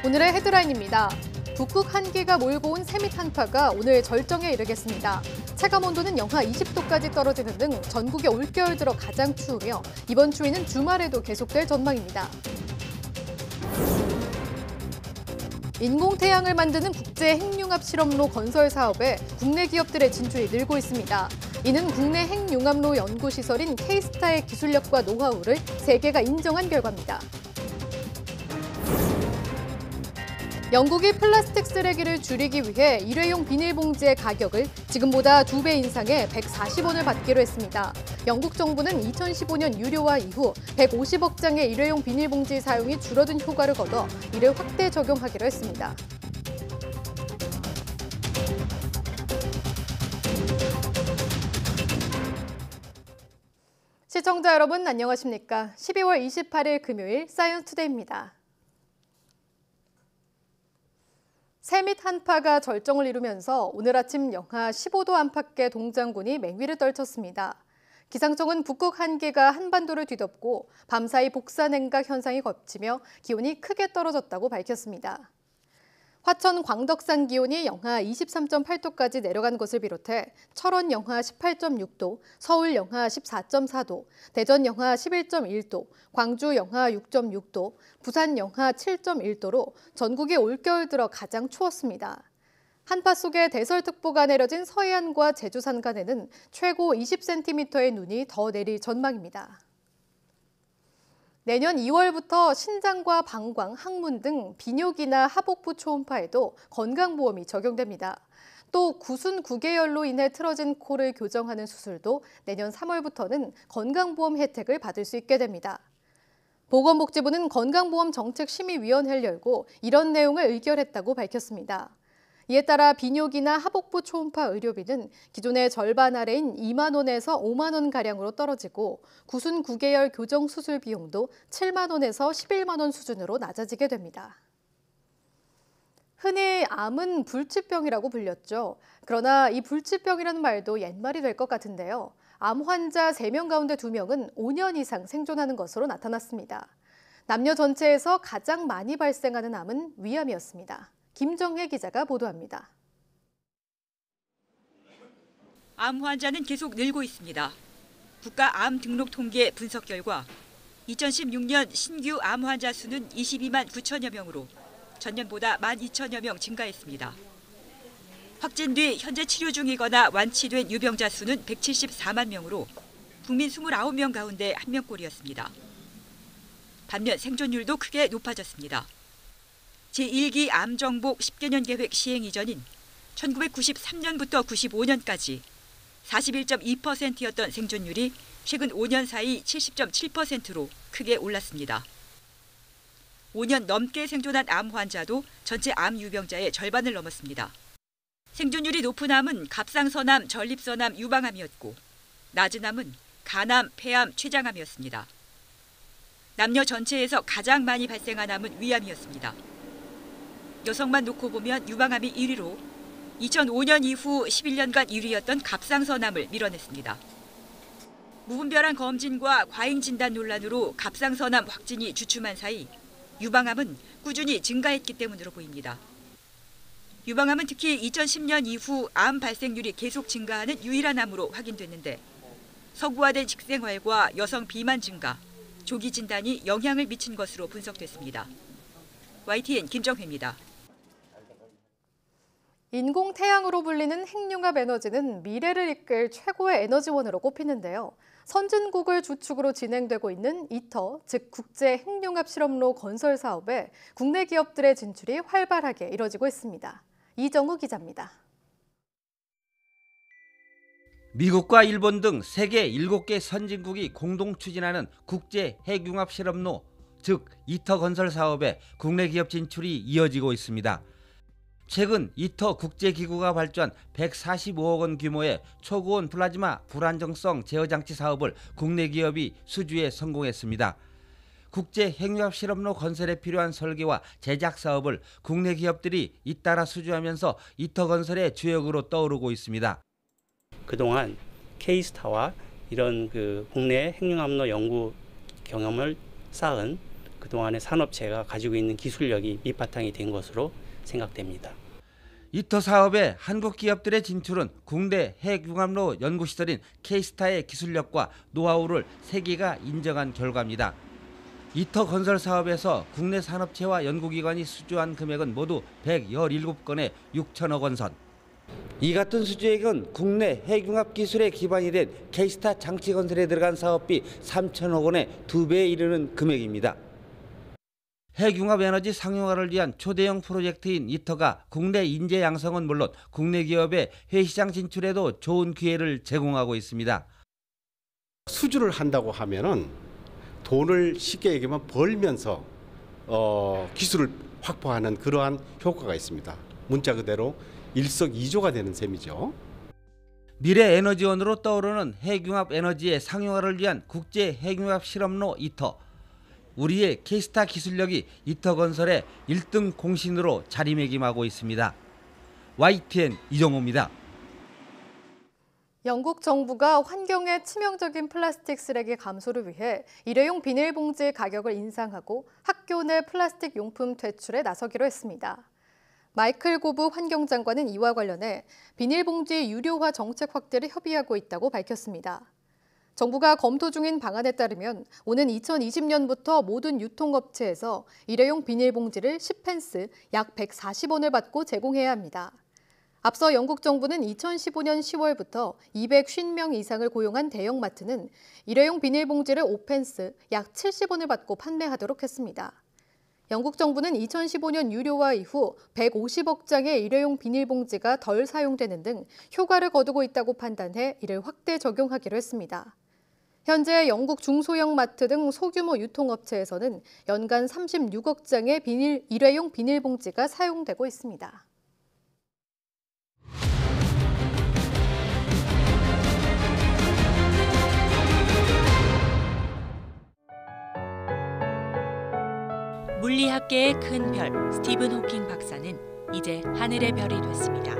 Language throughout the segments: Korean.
오늘의 헤드라인입니다. 북극 한기가 몰고 온 세밋 한파가 오늘 절정에 이르겠습니다. 체감온도는 영하 20도까지 떨어지는 등 전국에 올겨울 들어 가장 추우며 이번 추위는 주말에도 계속될 전망입니다. 인공태양을 만드는 국제 핵융합 실험로 건설 사업에 국내 기업들의 진출이 늘고 있습니다. 이는 국내 핵융합로 연구시설인 K-스타의 기술력과 노하우를 세계가 인정한 결과입니다. 영국이 플라스틱 쓰레기를 줄이기 위해 일회용 비닐봉지의 가격을 지금보다 2배 인상해 140원을 받기로 했습니다. 영국 정부는 2015년 유료화 이후 150억 장의 일회용 비닐봉지 사용이 줄어든 효과를 거둬 이를 확대 적용하기로 했습니다. 시청자 여러분 안녕하십니까? 12월 28일 금요일 사이언스투데이입니다. 세밋 한파가 절정을 이루면서 오늘 아침 영하 15도 안팎의 동장군이 맹위를 떨쳤습니다. 기상청은 북극 한기가 한반도를 뒤덮고 밤사이 복사냉각 현상이 겹치며 기온이 크게 떨어졌다고 밝혔습니다. 화천 광덕산 기온이 영하 23.8도까지 내려간 것을 비롯해 철원 영하 18.6도, 서울 영하 14.4도, 대전 영하 11.1도, 광주 영하 6.6도, 부산 영하 7.1도로 전국이 올겨울 들어 가장 추웠습니다. 한파 속에 대설특보가 내려진 서해안과 제주 산간에는 최고 20cm의 눈이 더 내릴 전망입니다. 내년 2월부터 신장과 방광, 항문 등 비뇨기나 하복부 초음파에도 건강보험이 적용됩니다. 또 구순 구개열로 인해 틀어진 코를 교정하는 수술도 내년 3월부터는 건강보험 혜택을 받을 수 있게 됩니다. 보건복지부는 건강보험정책심의위원회를 열고 이런 내용을 의결했다고 밝혔습니다. 이에 따라 비뇨기나 하복부 초음파 의료비는 기존의 절반 아래인 2만 원에서 5만 원가량으로 떨어지고 구순 구개열 교정 수술 비용도 7만 원에서 11만 원 수준으로 낮아지게 됩니다. 흔히 암은 불치병이라고 불렸죠. 그러나 이 불치병이라는 말도 옛말이 될 것 같은데요. 암 환자 3명 가운데 2명은 5년 이상 생존하는 것으로 나타났습니다. 남녀 전체에서 가장 많이 발생하는 암은 위암이었습니다. 김정혜 기자가 보도합니다. 암 환자는 계속 늘고 있습니다. 국가암 등록 통계 분석 결과 2016년 신규 암 환자 수는 22만 9천여 명으로 전년보다 12,000여 명 증가했습니다. 확진 뒤 현재 치료 중이거나 완치된 유병자 수는 174만 명으로 국민 29명 가운데 1명꼴이었습니다. 반면 생존율도 크게 높아졌습니다. 제1기 암정복 10개년 계획 시행 이전인 1993년부터 95년까지 41.2%였던 생존율이 최근 5년 사이 70.7%로 크게 올랐습니다. 5년 넘게 생존한 암 환자도 전체 암 유병자의 절반을 넘었습니다. 생존율이 높은 암은 갑상선암, 전립선암, 유방암이었고 낮은 암은 간암, 폐암, 췌장암이었습니다. 남녀 전체에서 가장 많이 발생한 암은 위암이었습니다. 여성만 놓고 보면 유방암이 1위로 2005년 이후 11년간 1위였던 갑상선암을 밀어냈습니다. 무분별한 검진과 과잉 진단 논란으로 갑상선암 확진이 주춤한 사이 유방암은 꾸준히 증가했기 때문으로 보입니다. 유방암은 특히 2010년 이후 암 발생률이 계속 증가하는 유일한 암으로 확인됐는데 서구화된 식생활과 여성 비만 증가, 조기 진단이 영향을 미친 것으로 분석됐습니다. YTN 김정혜입니다. 인공태양으로 불리는 핵융합 에너지는 미래를 이끌 최고의 에너지원으로 꼽히는데요. 선진국을 주축으로 진행되고 있는 이터, 즉 국제 핵융합 실험로 건설 사업에 국내 기업들의 진출이 활발하게 이뤄지고 있습니다. 이정우 기자입니다. 미국과 일본 등 세계 7개 선진국이 공동 추진하는 국제 핵융합 실험로, 즉 이터 건설 사업에 국내 기업 진출이 이어지고 있습니다. 최근 이터 국제기구가 발주한 145억 원 규모의 초고온 플라즈마 불안정성 제어장치 사업을 국내 기업이 수주에 성공했습니다. 국제 핵융합 실험로 건설에 필요한 설계와 제작 사업을 국내 기업들이 잇따라 수주하면서 이터 건설의 주역으로 떠오르고 있습니다. 그동안 K-스타와 이런 국내 핵융합로 연구 경험을 쌓은 그동안의 산업체가 가지고 있는 기술력이 밑바탕이 된 것으로 생각됩니다. 이터 사업의 한국 기업들의 진출은 국내 핵융합로 연구시설인 K스타의 기술력과 노하우를 세계가 인정한 결과입니다. 이터 건설 사업에서 국내 산업체와 연구기관이 수주한 금액은 모두 117건에 6천억 원 선. 이 같은 수주액은 국내 핵융합 기술에 기반이 된 K스타 장치 건설에 들어간 사업비 3천억 원의 2배에 이르는 금액입니다. 핵융합 에너지 상용화를 위한 초대형 프로젝트인 이터가 국내 인재 양성은 물론 국내 기업의 해시장 진출에도 좋은 기회를 제공하고 있습니다. 수주를 한다고 하면은 돈을 쉽게 얘기하면 벌면서 기술을 확보하는 그러한 효과가 있습니다. 문자 그대로 일석이조가 되는 셈이죠. 미래 에너지원으로 떠오르는 핵융합 에너지의 상용화를 위한 국제 핵융합 실험로 이터. 우리의 K스타 기술력이 이터 건설의 1등 공신으로 자리매김하고 있습니다. YTN 이정호입니다. 영국 정부가 환경에 치명적인 플라스틱 쓰레기 감소를 위해 일회용 비닐봉지 가격을 인상하고 학교 내 플라스틱 용품 퇴출에 나서기로 했습니다. 마이클 고브 환경장관은 이와 관련해 비닐봉지 유료화 정책 확대를 협의하고 있다고 밝혔습니다. 정부가 검토 중인 방안에 따르면 오는 2020년부터 모든 유통업체에서 일회용 비닐봉지를 10펜스, 약 140원을 받고 제공해야 합니다. 앞서 영국 정부는 2015년 10월부터 250명 이상을 고용한 대형마트는 일회용 비닐봉지를 5펜스, 약 70원을 받고 판매하도록 했습니다. 영국 정부는 2015년 유료화 이후 150억 장의 일회용 비닐봉지가 덜 사용되는 등 효과를 거두고 있다고 판단해 이를 확대 적용하기로 했습니다. 현재 영국 중소형 마트 등 소규모 유통업체에서는 연간 36억 장의 일회용 비닐봉지가 사용되고 있습니다. 물리학계의 큰 별 스티븐 호킹 박사는 이제 하늘의 별이 됐습니다.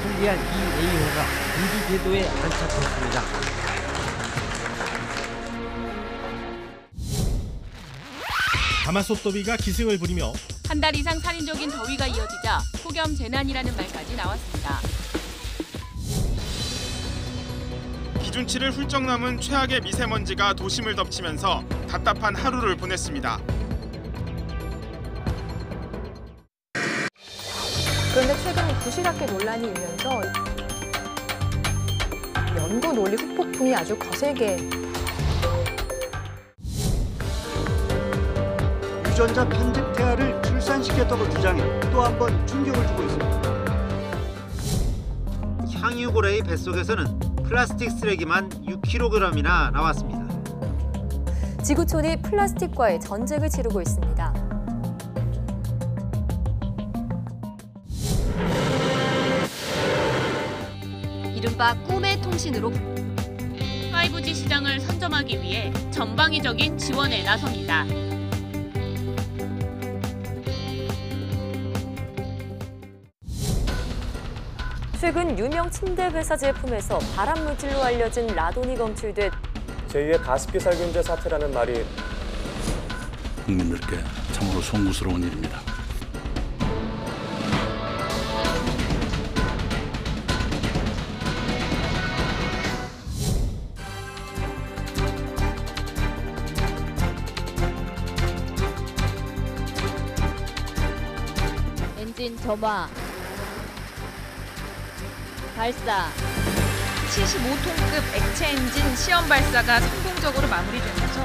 신기한 이 A호가 우주 궤도에 안착했습니다. 가마솥더비가 기승을 부리며 한 달 이상 살인적인 더위가 이어지자 폭염 재난이라는 말까지 나왔습니다. 기준치를 훌쩍 넘은 최악의 미세먼지가 도심을 덮치면서 답답한 하루를 보냈습니다. 그런데 최근 부실학계 논란이 일면서 연구 논리 후폭풍이 아주 거세게 유전자 편집 태아를 출산시켰다고 주장해 또 한 번 충격을 주고 있습니다. 향유고래의 뱃속에서는 플라스틱 쓰레기만 6kg이나 나왔습니다. 지구촌이 플라스틱과의 전쟁을 치르고 있습니다. 이른바 꿈의 통신으로 5G 시장을 선점하기 위해 전방위적인 지원에 나섭니다. 최근 유명 침대 회사 제품에서 발암물질로 알려진 라돈이 검출돼 제2의 가습기 살균제 사태라는 말이 국민들께 참으로 송구스러운 일입니다. 엔진 점화, 발사. 75톤급 액체 엔진 시험 발사가 성공적으로 마무리되면서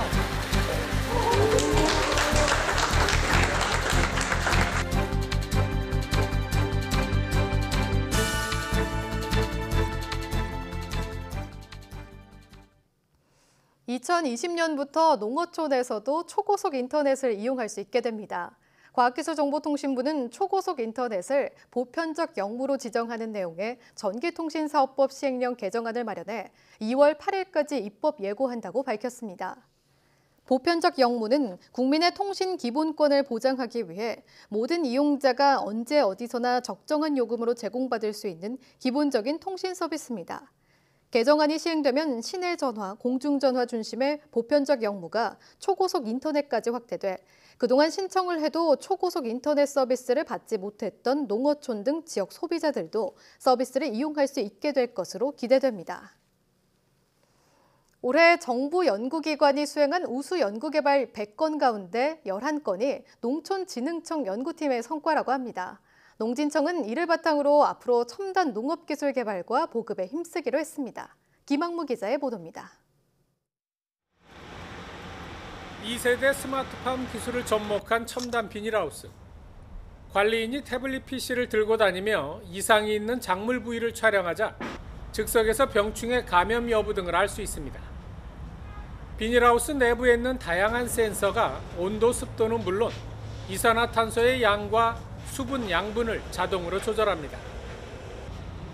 (2020년부터) 농어촌에서도 초고속 인터넷을 이용할 수 있게 됩니다. 과학기술정보통신부는 초고속 인터넷을 보편적 역무로 지정하는 내용의 전기통신사업법 시행령 개정안을 마련해 2월 8일까지 입법 예고한다고 밝혔습니다. 보편적 역무는 국민의 통신 기본권을 보장하기 위해 모든 이용자가 언제 어디서나 적정한 요금으로 제공받을 수 있는 기본적인 통신 서비스입니다. 개정안이 시행되면 시내 전화, 공중전화 중심의 보편적 역무가 초고속 인터넷까지 확대돼 그동안 신청을 해도 초고속 인터넷 서비스를 받지 못했던 농어촌 등 지역 소비자들도 서비스를 이용할 수 있게 될 것으로 기대됩니다. 올해 정부 연구기관이 수행한 우수 연구개발 100건 가운데 11건이 농촌진흥청 연구팀의 성과라고 합니다. 농진청은 이를 바탕으로 앞으로 첨단 농업기술 개발과 보급에 힘쓰기로 했습니다. 김학무 기자의 보도입니다. 2세대 스마트팜 기술을 접목한 첨단 비닐하우스. 관리인이 태블릿 PC를 들고 다니며 이상이 있는 작물 부위를 촬영하자 즉석에서 병충해 감염 여부 등을 알 수 있습니다. 비닐하우스 내부에 있는 다양한 센서가 온도, 습도는 물론 이산화탄소의 양과 수분 양분을 자동으로 조절합니다.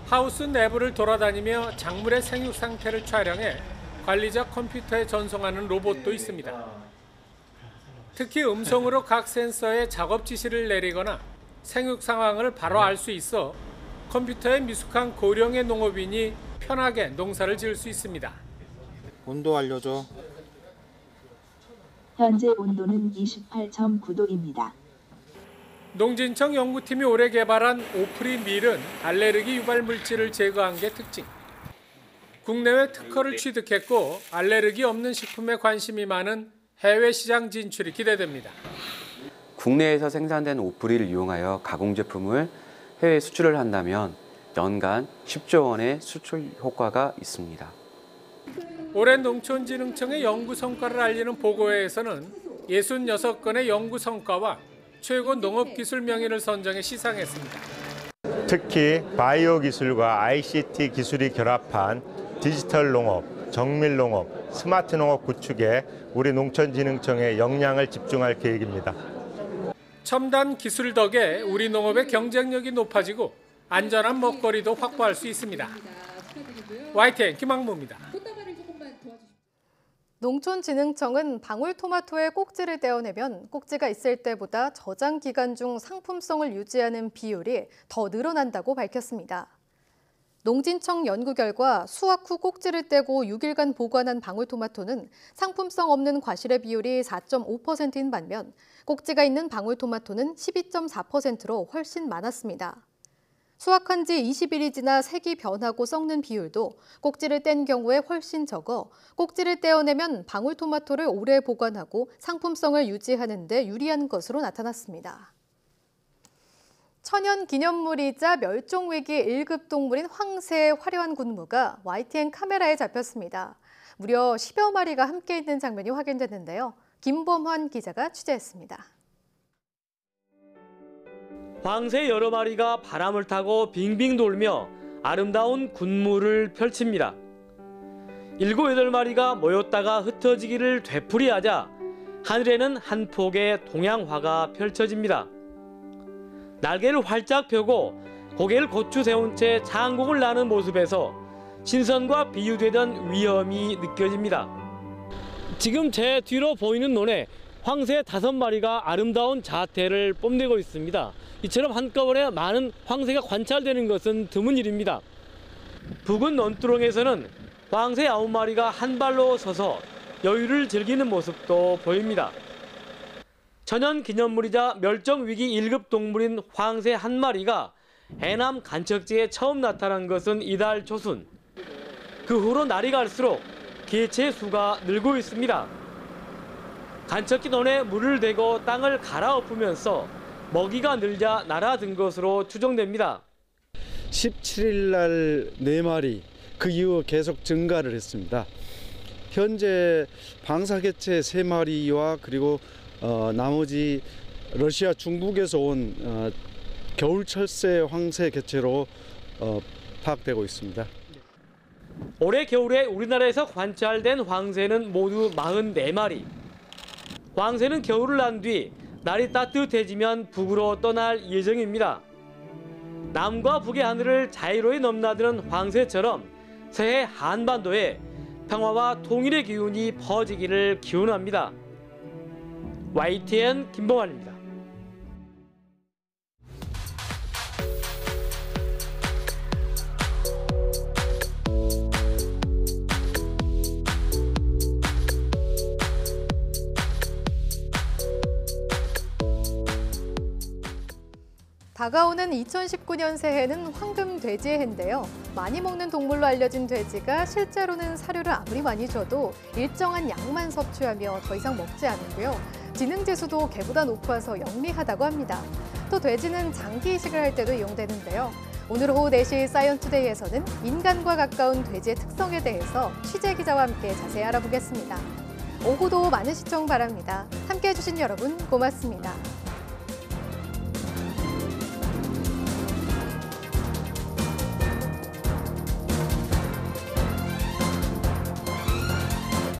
하우스 내부를 돌아다니며 작물의 생육 상태를 촬영해 관리자 컴퓨터에 전송하는 로봇도 있습니다. 특히 음성으로 각 센서에 작업 지시를 내리거나 생육 상황을 바로 알 수 있어 컴퓨터에 미숙한 고령의 농업인이 편하게 농사를 지을 수 있습니다. 온도 알려줘. 현재 온도는 28.9도입니다. 농진청 연구팀이 올해 개발한 오프리 밀은 알레르기 유발 물질을 제거한 게 특징. 국내외 특허를 취득했고 알레르기 없는 식품에 관심이 많은 해외 시장 진출이 기대됩니다. 국내에서 생산된 오프리를 이용하여 가공 제품을 해외 수출을 한다면 연간 10조 원의 수출 효과가 있습니다. 올해 농촌진흥청의 연구 성과를 알리는 보고회에서는 66건의 연구 성과와 최고 농업기술 명인을 선정해 시상했습니다. 특히 바이오 기술과 ICT 기술이 결합한 디지털 농업, 정밀 농업, 스마트 농업 구축에 우리 농촌진흥청의 역량을 집중할 계획입니다. 첨단 기술 덕에 우리 농업의 경쟁력이 높아지고 안전한 먹거리도 확보할 수 있습니다. YTN 김학무입니다. 농촌진흥청은 방울토마토의 꼭지를 떼어내면 꼭지가 있을 때보다 저장 기간 중 상품성을 유지하는 비율이 더 늘어난다고 밝혔습니다. 농진청 연구 결과 수확 후 꼭지를 떼고 6일간 보관한 방울토마토는 상품성 없는 과실의 비율이 4.5%인 반면 꼭지가 있는 방울토마토는 12.4%로 훨씬 많았습니다. 수확한 지 20일이 지나 색이 변하고 썩는 비율도 꼭지를 뗀 경우에 훨씬 적어 꼭지를 떼어내면 방울토마토를 오래 보관하고 상품성을 유지하는 데 유리한 것으로 나타났습니다. 천연 기념물이자 멸종위기 1급 동물인 황새의 화려한 군무가 YTN 카메라에 잡혔습니다. 무려 10여 마리가 함께 있는 장면이 확인됐는데요. 김범환 기자가 취재했습니다. 황새 여러 마리가 바람을 타고 빙빙 돌며 아름다운 군무를 펼칩니다. 7, 8마리가 모였다가 흩어지기를 되풀이하자 하늘에는 한 폭의 동양화가 펼쳐집니다. 날개를 활짝 펴고 고개를 고추 세운 채 장곡을 나는 모습에서 신선과 비유되던 위험이 느껴집니다. 지금 제 뒤로 보이는 논에 황새 5마리가 아름다운 자태를 뽐내고 있습니다. 이처럼 한꺼번에 많은 황새가 관찰되는 것은 드문 일입니다. 부근 논두렁에서는 황새 9마리가 한 발로 서서 여유를 즐기는 모습도 보입니다. 천연 기념물이자 멸종위기 1급 동물인 황새 한 마리가 해남 간척지에 처음 나타난 것은 이달 초순. 그 후로 날이 갈수록 개체 수가 늘고 있습니다. 간척지 논에 물을 대고 땅을 갈아엎으면서 먹이가 늘자 날아든 것으로 추정됩니다. 17일 날 4마리, 그 이후 계속 증가를 했습니다. 현재 방사개체 3마리와 그리고 나머지 러시아 중국에서 온 겨울철새 황새 개체로 파악되고 있습니다. 올해 겨울에 우리나라에서 관찰된 황새는 모두 44마리. 황새는 겨울을 난 뒤 날이 따뜻해지면 북으로 떠날 예정입니다. 남과 북의 하늘을 자유로이 넘나드는 황새처럼 새해 한반도에 평화와 통일의 기운이 퍼지기를 기원합니다. YTN 김범환입니다. 다가오는 2019년 새해는 황금 돼지의 해인데요. 많이 먹는 동물로 알려진 돼지가 실제로는 사료를 아무리 많이 줘도 일정한 양만 섭취하며 더 이상 먹지 않고요. 지능지수도 개보다 높아서 영리하다고 합니다. 또 돼지는 장기 이식을 할 때도 이용되는데요. 오늘 오후 4시 사이언투데이에서는 인간과 가까운 돼지의 특성에 대해서 취재 기자와 함께 자세히 알아보겠습니다. 오후도 많은 시청 바랍니다. 함께해 주신 여러분 고맙습니다.